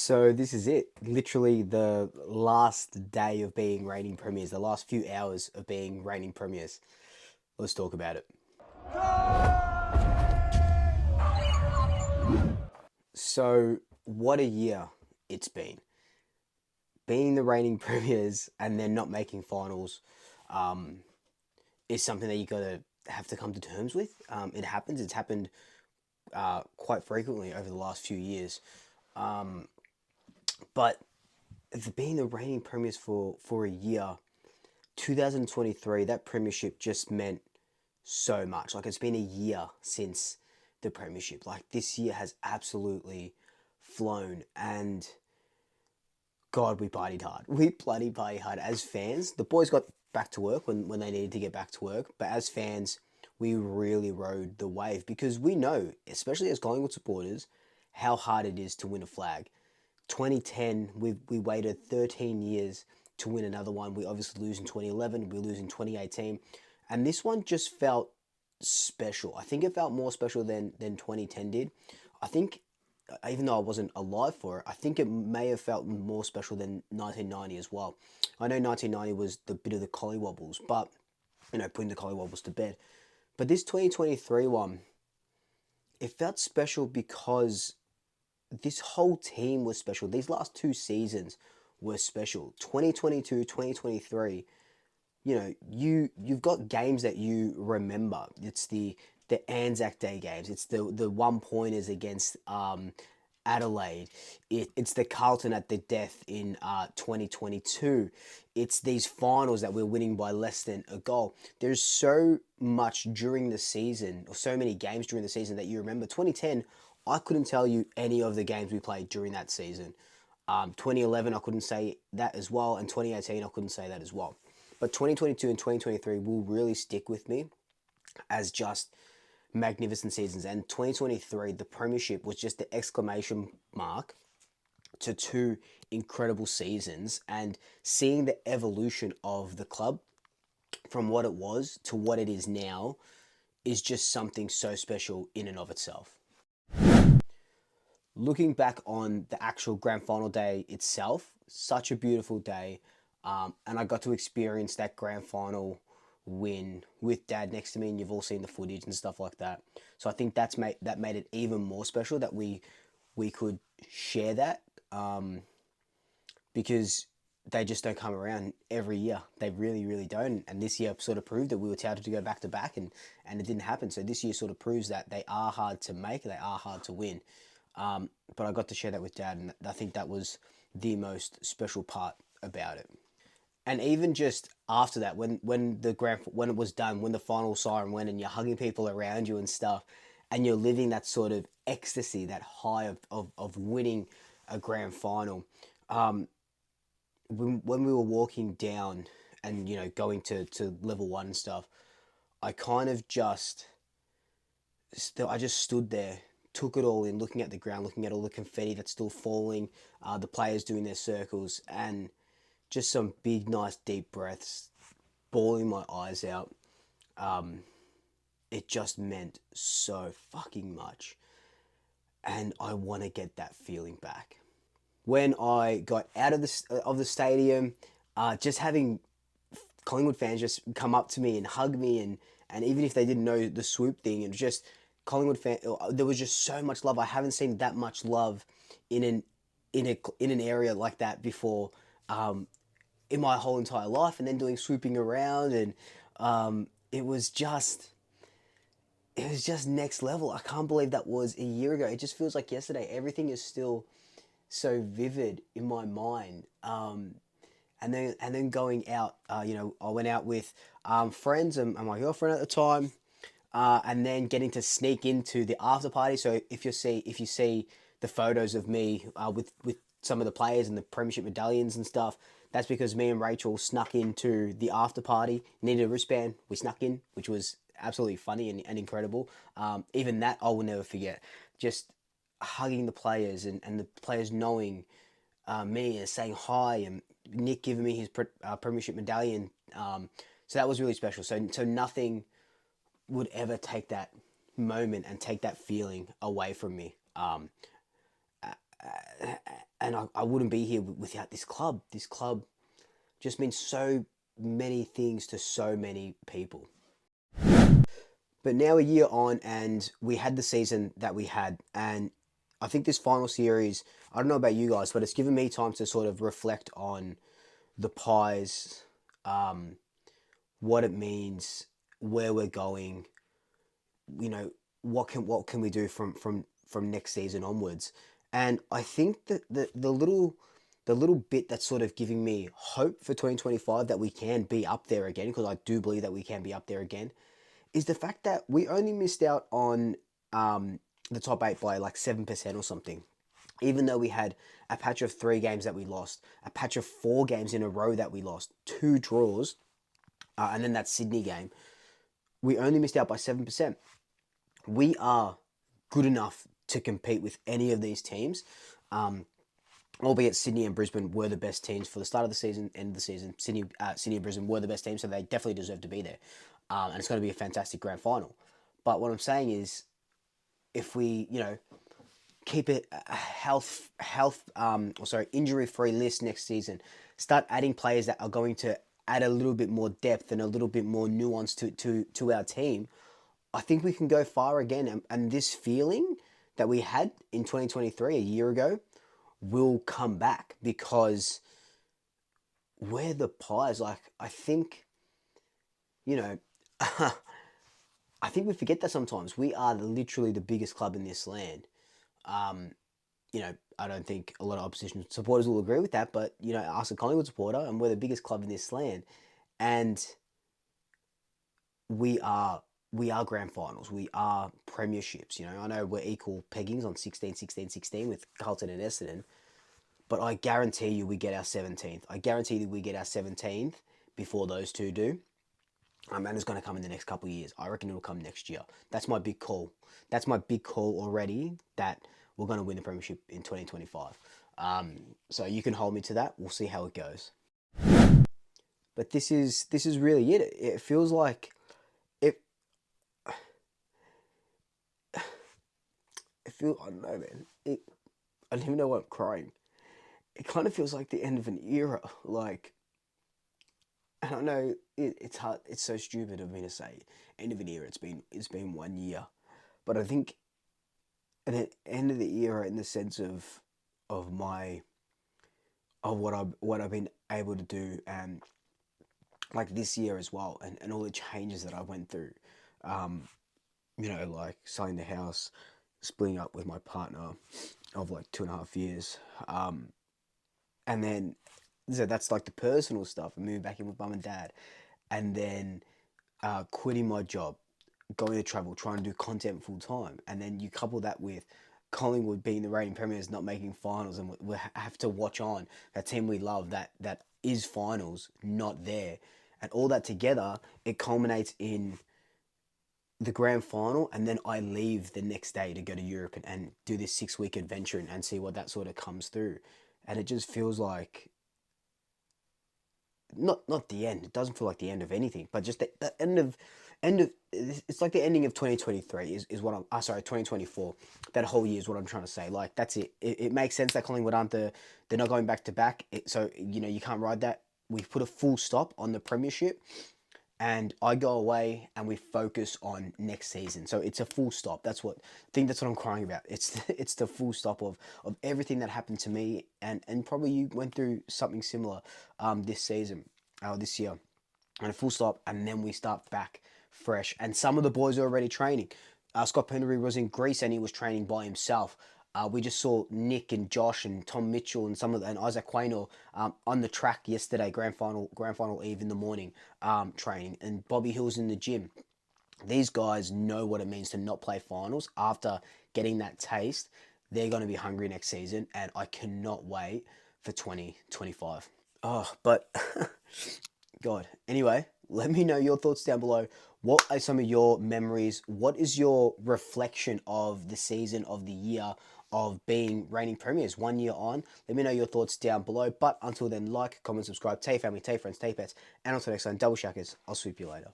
So this is it. Literally the last day of being reigning premiers, the last few hours of being reigning premiers. Let's talk about it. So what a year it's been. Being the reigning premiers and then not making finals um, is something that you gotta have to come to terms with. It happens. It's happened quite frequently over the last few years. Um, but being the reigning premiers for a year, 2023, that premiership just meant so much. Like, it's been a year since the premiership. Like, this year has absolutely flown, and God, we partied hard. We bloody partied hard as fans. The boys got back to work when they needed to get back to work, but as fans, we really rode the wave because we know, especially as Collingwood supporters, how hard it is to win a flag. 2010, we waited 13 years to win another one. We obviously lose in 2011, we lose in 2018, and this one just felt special. I think it felt more special than 2010 did. I think, even though I wasn't alive for it, I think it may have felt more special than 1990 as well. I know 1990 was the bit of the collywobbles, but putting the collywobbles to bed. But this 2023 one, it felt special because this whole team was special. These last two seasons were special. 2022, 2023. You've got games that you remember. It's the Anzac Day games. It's the one pointers against Adelaide. It's the Carlton at the death in 2022. It's these finals that we're winning by less than a goal. There's so much during the season, or so many games during the season that you remember. 2010, I couldn't tell you any of the games we played during that season. 2011, I couldn't say that as well, and 2018, I couldn't say that as well. But 2022 and 2023 will really stick with me as just magnificent seasons. And 2023, the Premiership was just the exclamation mark to two incredible seasons, and seeing the evolution of the club from what it was to what it is now is just something so special in and of itself. Looking back on the actual grand final day itself, such a beautiful day. And I got to experience that grand final win with Dad next to me, and you've all seen the footage and stuff like that. So I think that made it even more special that we could share that, because they just don't come around every year. They really, really don't. And this year sort of proved that we were touted to go back to back, and it didn't happen. So this year sort of proves that they are hard to make, they are hard to win. But I got to share that with Dad, and I think that was the most special part about it. And even just after that, when it was done, when the final siren went, and you're hugging people around you and stuff, and you're living that sort of ecstasy, that high of winning a grand final. When we were walking down and going to level one and stuff, I kind of I just stood there, took it all in, looking at the ground, looking at all the confetti that's still falling, the players doing their circles, and just some big, nice, deep breaths, bawling my eyes out. It just meant so fucking much, and I want to get that feeling back. When I got out of the stadium, just having Collingwood fans just come up to me and hug me, and even if they didn't know the Swoop thing, and just Collingwood fan, there was just so much love. I haven't seen that much love in an area like that before, in my whole entire life. And then doing swooping around, and it was just next level. I can't believe that was a year ago. It just feels like yesterday. Everything is still so vivid in my mind. And then going out, I went out with friends and my girlfriend at the time, and then getting to sneak into the after party. So if you see the photos of me with some of the players and the Premiership medallions and stuff, that's because me and Rachel snuck into the after party. Needed a wristband, we snuck in, which was absolutely funny and incredible. Even that I will never forget. Just hugging the players, and the players knowing me and saying hi, and Nick giving me his Premiership medallion. So that was really special. So nothing would ever take that moment and take that feeling away from me. and I wouldn't be here without this club. This club just means so many things to so many people. But now a year on, and we had the season that we had, and I think this final series, I don't know about you guys, but it's given me time to sort of reflect on the Pies, um, what it means, where we're going, you know, what can we do from next season onwards. And I think that the little bit that's sort of giving me hope for 2025 that we can be up there again, because I do believe that we can be up there again, is the fact that we only missed out on the top eight by like 7% or something. Even though we had a patch of 3 games that we lost, a patch of 4 games in a row that we lost, 2 draws, and then that Sydney game, we only missed out by 7%. We are good enough to compete with any of these teams. Albeit Sydney and Brisbane were the best teams for the start of the season, end of the season. Sydney and Brisbane were the best teams, so they definitely deserve to be there. And it's going to be a fantastic grand final. But what I'm saying is, if we, keep it a injury-free list next season, start adding players that are going to add a little bit more depth and a little bit more nuance to our team, I think we can go far again. And this feeling that we had in 2023, a year ago, will come back, because we're the Pies. Like, I think, you know, I think we forget that sometimes. We are literally the biggest club in this land. Um, I don't think a lot of opposition supporters will agree with that, but, us a Collingwood supporter, and we're the biggest club in this land. And we are grand finals. We are premierships. I know we're equal peggings on 16, 16, 16 with Carlton and Essendon, but I guarantee you we get our 17th. I guarantee that we get our 17th before those two do. And it's going to come in the next couple of years. I reckon it'll come next year. That's my big call. That's my big call already, that we're going to win the Premiership in 2025. So you can hold me to that. We'll see how it goes. But this is really it. It feels like it. I don't know, man. I don't even know why I'm crying. It kind of feels like the end of an era. Like, and I know it's hard. It's so stupid of me to say end of an era. It's been 1 year, but I think an end of the era in the sense of my of what I've been able to do, and like this year as well, and all the changes that I went through. Um, like selling the house, splitting up with my partner of like 2.5 years, and then so that's like the personal stuff, and moving back in with mum and dad, and then quitting my job, going to travel, trying to do content full time, and then you couple that with Collingwood being the reigning premiers, not making finals, and we have to watch on that team we love that is finals not there, and all that together, it culminates in the grand final, and then I leave the next day to go to Europe and do this 6-week adventure and see what that sort of comes through, and it just feels like not the end. It doesn't feel like the end of anything, but just the end of it's like the ending of 2023 is what I'm sorry, 2024. That whole year is what I'm trying to say. Like, that's it. It makes sense that Collingwood aren't they're not going back to back. So you can't ride that. We've put a full stop on the Premiership, and I go away and we focus on next season. So it's a full stop. That's what I'm crying about. It's the full stop of everything that happened to me, and probably you went through something similar this season, this year, and a full stop, and then we start back fresh. And some of the boys are already training. Scott Penderbury was in Greece and he was training by himself. We just saw Nick and Josh and Tom Mitchell and and Isaac Quaynor on the track yesterday, grand final eve in the morning, training, and Bobby Hill's in the gym. These guys know what it means to not play finals. After getting that taste, they're going to be hungry next season, and I cannot wait for 2025. Oh, but God. Anyway, let me know your thoughts down below. What are some of your memories? What is your reflection of the season, of the year, of being reigning premiers 1 year on? Let me know your thoughts down below. But until then, like, comment, subscribe. Tell your family, tell your friends, tell your pets. And until next time, double shackers. I'll sweep you later.